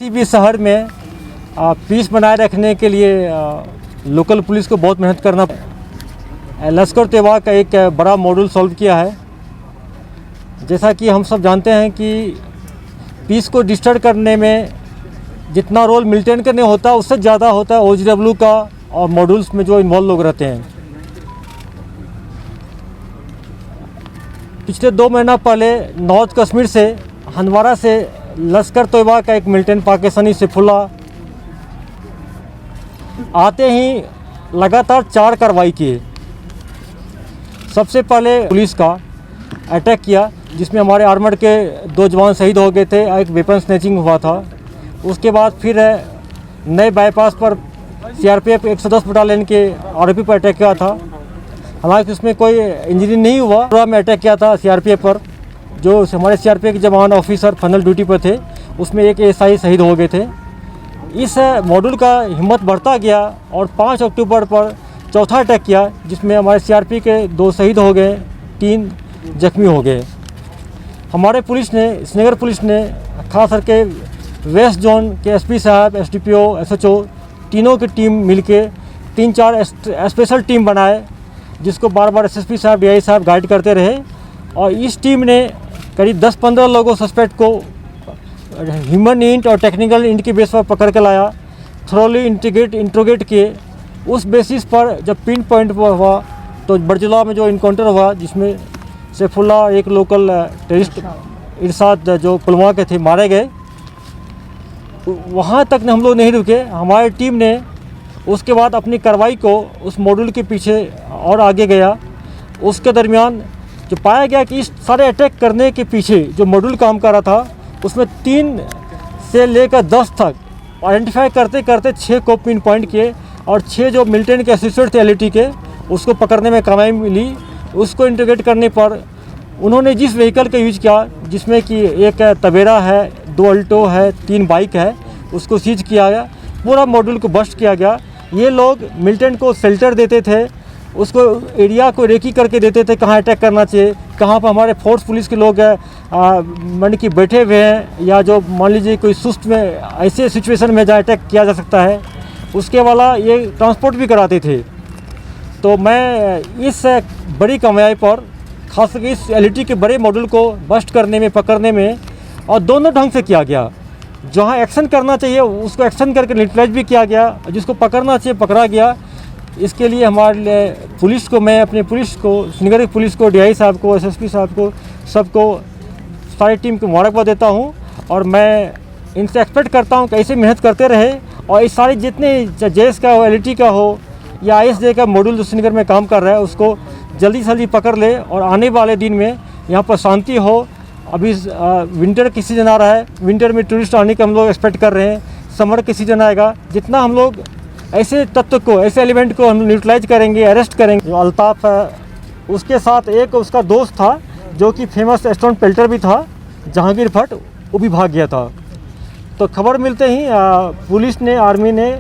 किसी भी शहर में पीस बनाए रखने के लिए लोकल पुलिस को बहुत मेहनत करना। लश्कर तैयबा का एक बड़ा मॉड्यूल सॉल्व किया है। जैसा कि हम सब जानते हैं कि पीस को डिस्टर्ब करने में जितना रोल मेंटेन करने होता है उससे ज़्यादा होता है OGW का और मॉड्यूल्स में जो इन्वॉल्व लोग रहते हैं। पिछले 2 महीना पहले नॉर्थ कश्मीर से हंदवारा से लश्कर तैयबा का एक मिलिटेंट पाकिस्तानी सैफुल्ला आते ही लगातार 4 कार्रवाई किए। सबसे पहले पुलिस का अटैक किया जिसमें हमारे आर्मड के 2 जवान शहीद हो गए थे, एक वेपन स्नैचिंग हुआ था। उसके बाद फिर नए बाईपास पर CRPF 110 बटालियन के ROP पर अटैक किया था। हालांकि उसमें कोई इंजरी नहीं हुआ। पूरा में अटैक किया था CRPF पर, जो हमारे CRPF के जवान ऑफिसर फाइनल ड्यूटी पर थे, उसमें एक SI शहीद हो गए थे। इस मॉड्यूल का हिम्मत बढ़ता गया और 5 अक्टूबर पर चौथा अटैक किया जिसमें हमारे CRPF के 2 शहीद हो गए, 3 जख्मी हो गए। हमारे पुलिस ने, श्रीनगर पुलिस ने खास करके वेस्ट जोन के SP साहब, SDPO, SHO तीनों की टीम मिलके 3-4 स्पेशल टीम बनाए जिसको बार बार SSP साहब, DI साहब गाइड करते रहे। और इस टीम ने करीब 10-15 लोगों सस्पेक्ट को ह्यूमन इंट और टेक्निकल इंट के बेस पर पकड़ के लाया, थ्रोली इंट्रोगेट किए। उस बेसिस पर जब पिन पॉइंट हुआ तो बरजुला में जो इनकाउंटर हुआ जिसमें सैफुल्ला एक लोकल टेररिस्ट इरशाद जो पुलवामा के थे मारे गए, वहाँ तक हम लोग नहीं रुके। हमारी टीम ने उसके बाद अपनी कार्रवाई को उस मॉड्यूल के पीछे और आगे गया। उसके दरमियान जो पाया गया कि इस सारे अटैक करने के पीछे जो मॉड्यूल काम कर रहा था उसमें 3 से लेकर 10 तक आइडेंटिफाई करते करते 6 को पिन पॉइंट किए और 6 जो मिलिटेंट के एसोसिएट थे LET के, उसको पकड़ने में कामयाबी मिली। उसको इंटीग्रेट करने पर उन्होंने जिस व्हीकल का यूज किया जिसमें कि एक तवेरा है, 2 अल्टो है, 3 बाइक है, उसको सीज किया गया। पूरा मॉड्यूल को बस्ट किया गया। ये लोग मिलिटेंट को शेल्टर देते थे, उसको एरिया को रेकी करके देते थे कहाँ अटैक करना चाहिए, कहाँ पर हमारे फोर्स पुलिस के लोग मान कि बैठे हुए हैं या जो मान लीजिए कोई सुस्त में ऐसे सिचुएशन में जहाँ अटैक किया जा सकता है, उसके वाला ये ट्रांसपोर्ट भी कराते थे। तो मैं इस बड़ी कामयाबी पर खास करके इस LET के बड़े मॉड्यूल को बस्ट करने में, पकड़ने में, और दोनों ढंग से किया गया। जहाँ एक्शन करना चाहिए उसको एक्शन करके न्यूट्रलाइज भी किया गया, जिसको पकड़ना चाहिए पकड़ा गया। इसके लिए हमारे पुलिस को, मैं अपने पुलिस को, श्रीनगर की पुलिस को, DI साहब को, SSP साहब को, सबको, सारी टीम को मुबारकबाद देता हूँ। और मैं इनसे एक्सपेक्ट करता हूँ कि ऐसे मेहनत करते रहे और इस सारे जितने JS का हो, LET का हो या ISJ का मॉड्यूल जो श्रीनगर में काम कर रहा है उसको जल्दी से जल्दी पकड़ ले और आने वाले दिन में यहाँ पर शांति हो। अभी विंटर की सीज़न आ रहा है, विंटर में टूरिस्ट आने का हम लोग एक्सपेक्ट कर रहे हैं। समर की सीज़न आएगा, जितना हम लोग ऐसे तत्व को, ऐसे एलिमेंट को हम न्यूट्रलाइज करेंगे, अरेस्ट करेंगे। जो अल्ताफ़ है, उसके साथ एक उसका दोस्त था जो कि फेमस स्टोन पेल्टर भी था, जहांगीर भट्ट, वो भी भाग गया था। तो खबर मिलते ही पुलिस ने, आर्मी ने